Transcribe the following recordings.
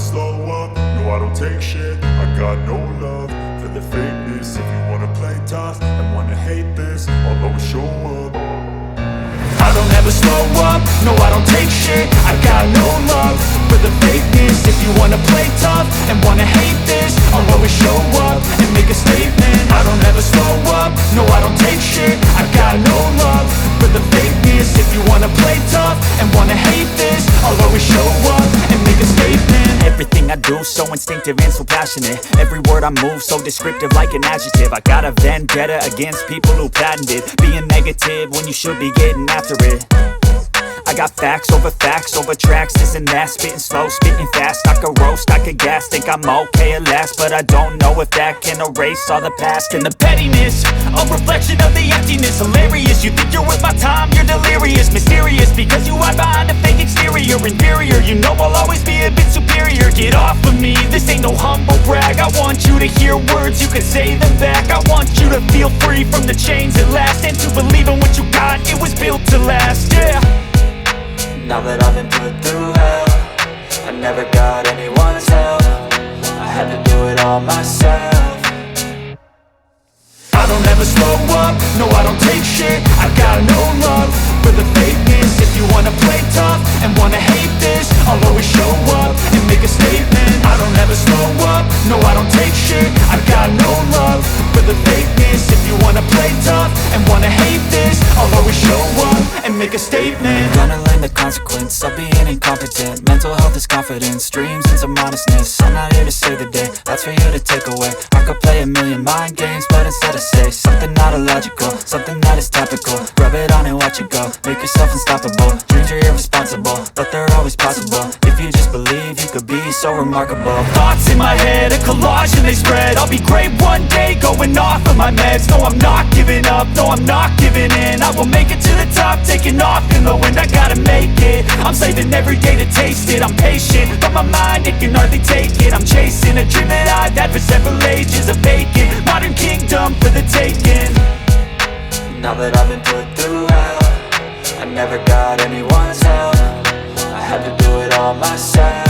slow up, no I don't take shit. I got no love for the fakeness. If you wanna play tough and wanna hate this, I'll always show up. I don't ever slow up, no I don't take shit. I got no love for the fakeness. If you wanna play tough and wanna hate this, I'll always show up and make a statement. I don't ever slow up, no I don't take shit. I got no love for the fakeness. If you wanna play tough and wanna hate this, I'll always show up and make a statement. Everything I do so instinctive and so passionate. Every word I move so descriptive like an adjective. I got a vendetta against people who patented being negative when you should be getting after it. I got facts over tracks, this and that. Spitting slow, spitting fast. I could roast, I could gas. Think I'm okay at last, but I don't know if that can erase all the past. And the pettiness, a reflection of the emptiness. Hilarious, you think you're worth my time, you're delirious. Mysterious, because you hide behind a fake exterior. Inferior, you know I'll always be a bit superior. Get off of me, this ain't no humble brag. I want you to hear words, you can say them back. I want you to feel free from the chains at last, and to believe in what you got, it was built to last, yeah. Now that I've been put through hell, I never got anyone's help. I had to do it all myself. I don't ever slow up, no I don't take shit. I got no love for the fakeness. If you wanna play tough and wanna hate this, I'll always show up and make a statement. I don't ever slow up, no I don't take shit. I got no love for the fakeness. If you wanna play tough and wanna hate this, I'll always show up and make a statement. Gonna learn the consequence of being incompetent. Mental health is confidence, dreams and some honestness. I'm not here to save the day, that's for you to take away. I could play a million mind games, but instead I say something not illogical, something that is topical. Rub it on and watch it go, make yourself unstoppable. Dreams are irresponsible, but they're always possible. If you just believe, you could be so remarkable. Thoughts in my head, a collage and they spread. I'll be great one day, going off of my meds. No, I'm not giving up, no, I'm not giving in. I will make it to the top, taking off in the wind. I gotta make it, I'm saving every day to taste it. I'm patient, but my mind, it can hardly take it. I'm chasing a dream that I've had for several ages. A vacant, modern kingdom for the taking. Now that I've been put through hell, I never got anyone's help. I had to do it all myself.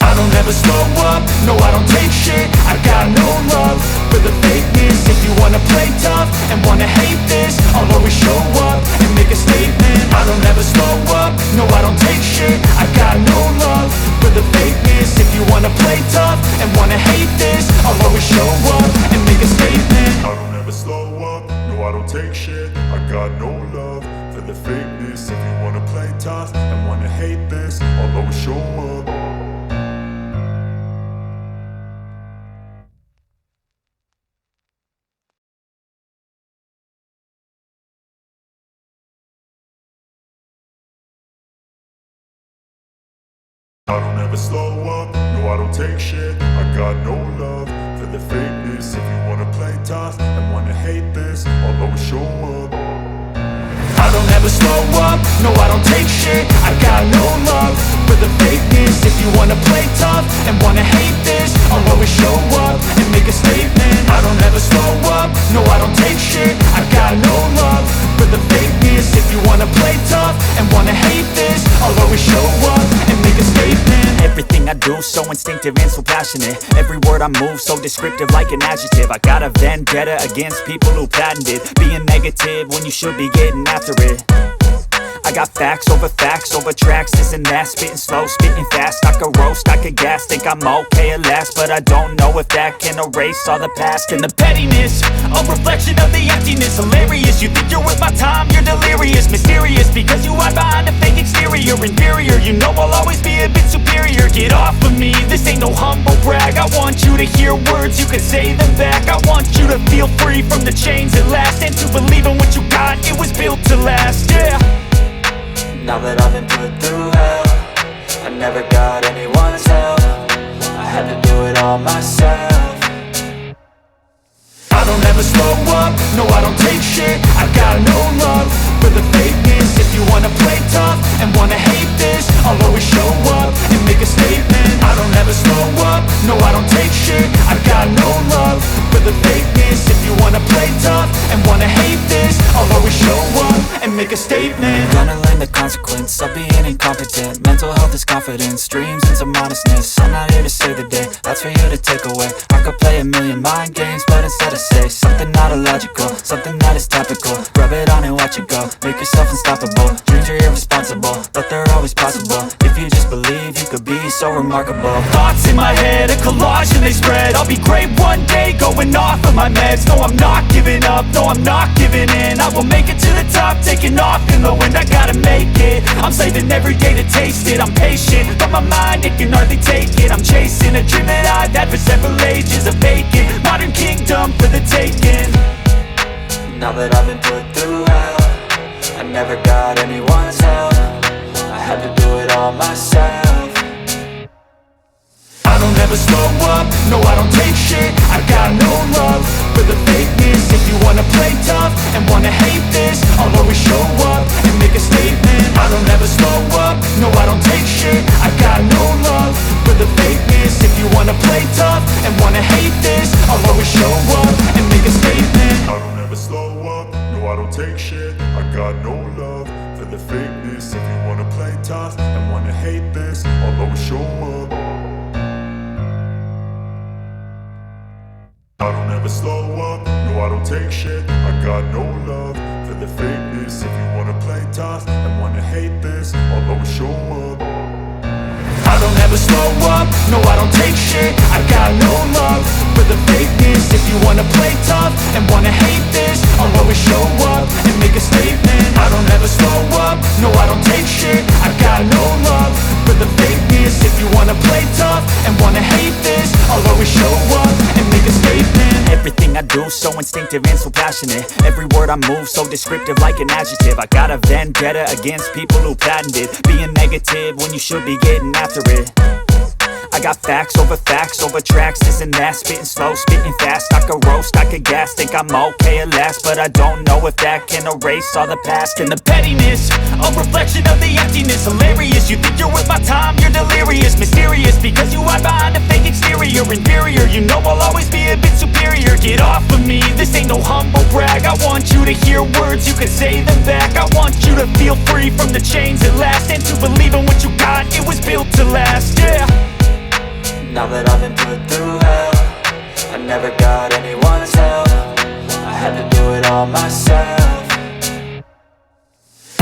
I don't ever slow up, no I don't take shit. I got no love for the fakeness. If you wanna play tough and wanna hate this, I'll always show up and make a statement. I don't ever slow up, no I don't take shit. I got no love for the fakeness. If you wanna play tough and wanna hate this, I'll always show up and make a statement. I don't ever slow up, no I don't take shit. I got no love for the fakeness. If you wanna play tough and wanna hate this, I'll always show up. I don't ever slow up, no I don't take shit. I got no love for the fakeness. If you wanna play tough and wanna hate this, I'll always show up. I don't ever slow up, no I don't take shit. I got no love for the fakeness. If you wanna play tough and wanna hate this, I'll always show up and make a statement. I don't ever slow up, no I don't take shit. I got no love for the fakeness. If you wanna play tough and wanna hate this, I'll always show up and make a statement. Everything I do so instinctive and so passionate. Every word I move so descriptive like an adjective. I got a vendetta against people who patented being negative when you should be getting after it. I got facts over tracks, this and that. Spitting slow, spitting fast. I could roast, I could gas. Think I'm okay at last, but I don't know if that can erase all the past. And the pettiness, a reflection of the emptiness. Hilarious, you think you're worth my time, you're delirious. Mysterious, because you hide behind a fake exterior. Inferior, you know I'll always be a bit superior. Get off of me, this ain't no humble brag. I want you to hear words, you can say them back. I want you to feel free from the chains at last, and to believe in what you got, it was built to last, yeah. Now that I've been put through hell, I never got anyone's help. I had to do it all myself. I don't ever slow up, no I don't take shit. I got no love for the fakeness. If you wanna play tough and wanna hate this, I'll always show up and make a statement. I don't ever slow up, no I don't take shit. I got no love for the fakeness. If you wanna play tough and wanna hate this, I'll always show up and make make a statement. Gonna learn the consequence of being incompetent. Mental health is confidence, dreams into modestness. I'm not here to save the day, that's for you to take away. I could play a million mind games, but instead I say something not illogical, something that is topical. Rub it on and watch it go, make yourself unstoppable. Dreams are irresponsible, but they're always possible. If you just believe, you could be so remarkable. Thoughts in my head, a collage and they spread. I'll be great one day, going off of my meds. No, I'm not giving up, no, I'm not giving in. I will make it to the top, taking off in the wind. I gotta make it, I'm saving every day to taste it. I'm patient, but my mind, it can hardly take it. I'm chasing a dream that I've had for several ages. A vacant, modern kingdom for the taking. Now that I've been put through hell, I never got anyone's help. I had to do it all myself. I don't ever slow up, no I don't take shit. I got no love for the fakeness. If you wanna play tough and wanna hate this, I'll always show up and make a statement. I don't ever slow up, no I don't take shit. I got no love for the fakeness. If you wanna play tough and wanna hate this, I'll always show up and make a statement. I don't ever slow up, no I don't take shit. I got no love for the fakeness. If you wanna play tough and wanna hate this, I'll always show up. I don't ever slow up, no I don't take shit. I got no love for the fakeness. If you wanna play tough and wanna hate this, I'll always show up. I don't ever slow up, no I don't take shit. I got no love for the fakeness. If you wanna play tough and wanna hate this, I'll always show up and make a statement. I don't ever slow up, no I don't take shit. I got no love for the fakeness. If you wanna play tough and wanna hate this, I'll always show up and make a statement. Everything I do so instinctive and so passionate. Every word I move so descriptive like an adjective. I got a vendetta against people who patented being negative when you should be getting after it. I got facts over tracks, this and that. Spitting slow, spitting fast. I could roast, I could gas. Think I'm okay at last, but I don't know if that can erase all the past. And the pettiness, a reflection of the emptiness. Hilarious, you think you're worth my time, you're delirious. Mysterious, because you hide behind a fake exterior. Inferior, you know I'll always be a bit superior. Get off of me, this ain't no humble brag. I want you to hear words, you can say them back. I want you to feel free from the chains at last, and to believe in what you got, it was built to last, yeah. Now that I've been put through hell, I never got anyone's help. I had to do it all myself.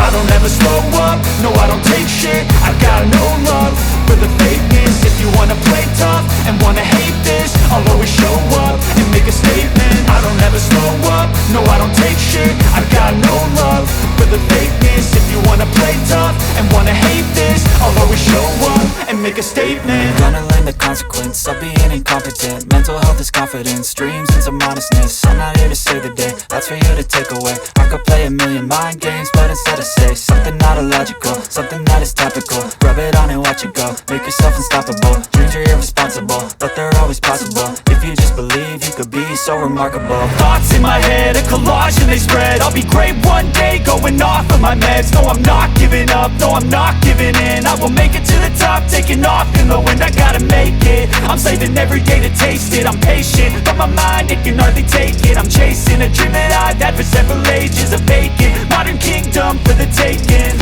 I don't ever slow up, no I don't take shit. I got no love for the fakeness. If you wanna play tough and wanna hate this, I'll always show up and make a statement. I don't ever slow up, no I don't take shit. I got no love for the fakeness. If you wanna play tough and wanna hate this, I'll always show up and make a statement. Gonna learn the consequence of being incompetent. Mental health is confidence, dreams into modestness. I'm not here to save the day, that's for you to take away. I could play a million mind games, but instead I say something not illogical, something that is topical. Rub it on and watch it go, make yourself unstoppable. Dreams are irresponsible, but they're always possible. If you just believe, you could be so remarkable. Thoughts in my head, a collage and they spread. I'll be great one day, going off of my meds. No, I'm not giving up, no, I'm not giving in. I will make it to the top, taking off in the wind. I gotta make it, I'm saving every day to taste it. I'm patient, but my mind, it can hardly take it. I'm chasing a dream that I've had for several ages. A vacant, modern kingdom for the taking.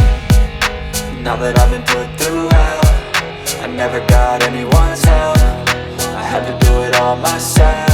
Now that I've been put through hell, I never got anyone's help. I had to do it all myself.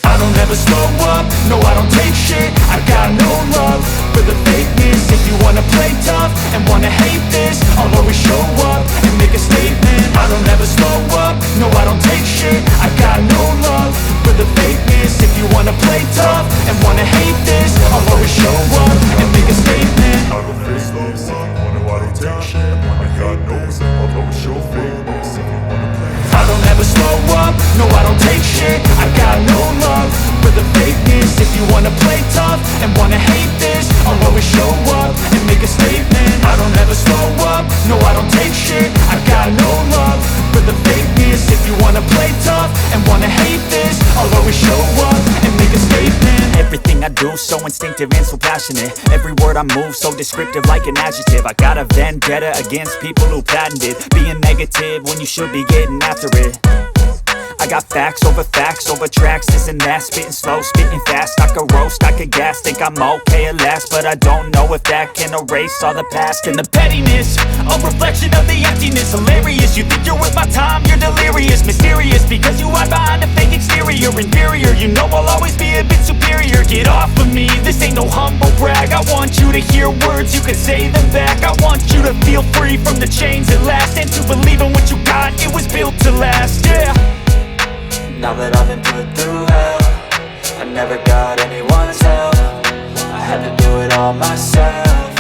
I don't ever slow up, no I don't take shit. I got no love for the fakeness. If you wanna play tough and wanna hate this, I'll always show up and make a statement. I don't ever slow up, no I don't take shit. I got no love for the fakeness. If you wanna play tough and wanna hate this, I'll always show up and make a statement. I don't ever slow up, no I don't take shit. I got no love, I'll always show fakeness. If you wanna play, I don't ever slow up, no I don't take shit. I got no love for the fakeness. If you wanna play tough and wanna hate this, I'll always show up and make a statement. I don't ever slow up, no I don't take shit. I got no love for the fakeness. If you wanna play tough and wanna hate this, I'll always show up and make a statement. Everything I do so instinctive and so passionate. Every word I move so descriptive like an adjective. I got a vendetta against people who patented being negative when you should be getting after it. I I got facts over tracks, this and that. Spitting slow, spitting fast, I could roast, I could gas. Think I'm okay at last, but I don't know if that can erase all the past. And the pettiness, a reflection of the emptiness. Hilarious, you think you're worth my time, you're delirious. Mysterious, because you hide behind a fake exterior. Inferior, you know I'll always be a bit superior. Get off of me, this ain't no humble brag. I want you to hear words, you can say them back. I want you to feel free from the chains at last, and to believe in what you got, it was built to last, yeah. Now that I've been put through hell, I never got anyone's help. I had to do it all myself.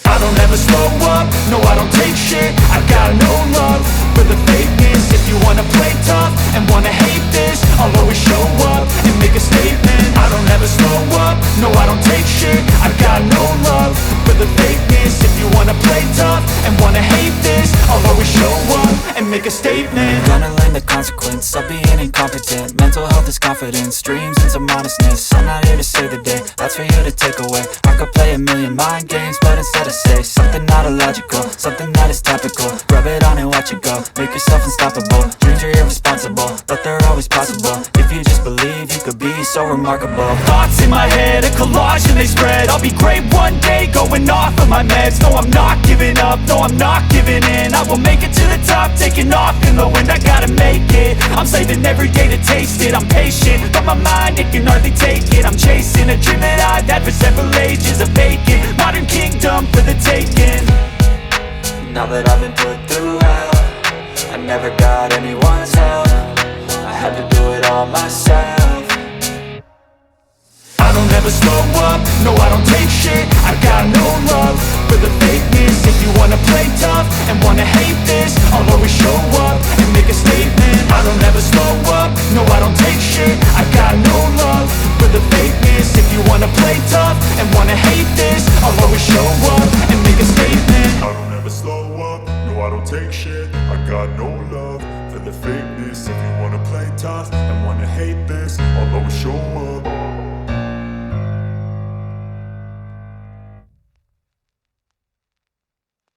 I don't ever slow up, no I don't take shit. I got no love for the fakeness. If you wanna play tough and wanna hate this, I'll always show up and make a statement. I don't ever slow up, no I don't take shit. I got no love for the fakeness. If you wanna play tough and wanna hate this, I'll always show up and make a statement. Gonna learn the consequence of being incompetent. Mental health is confidence, dreams and some honestness. I'm not here to save the day, that's for you to take away. I could play a million mind games, but instead I say something not illogical, something that is topical. Rub it on and watch it go, make yourself unstoppable. Dreams are irresponsible, but they're always possible. If you just believe, you could be so remarkable. Thoughts in my head, a collage and they spread. I'll be great one day, going off of my meds. No, I'm not giving up, no, I'm not giving in. I will make it to the top, taking off in the wind. I gotta make it, I'm saving every day to taste it. I'm patient, but my mind, it can hardly take it. I'm chasing a dream that I've had for several ages. A vacant, modern kingdom for the taking. Now that I've been put through hell, I never got anyone's help. I had to do it all myself. I don't ever slow up, no I don't take shit. I got no love for the fakeness. If you wanna play tough and wanna hate this, I'll always show up and make a statement. I don't ever slow up, no I don't take shit. I got no love for the fakeness. If you wanna play tough and wanna hate this, I'll always show up and make a statement. I don't ever slow up, no I don't take shit. I got no love for the fakeness. If you wanna play tough and wanna hate this,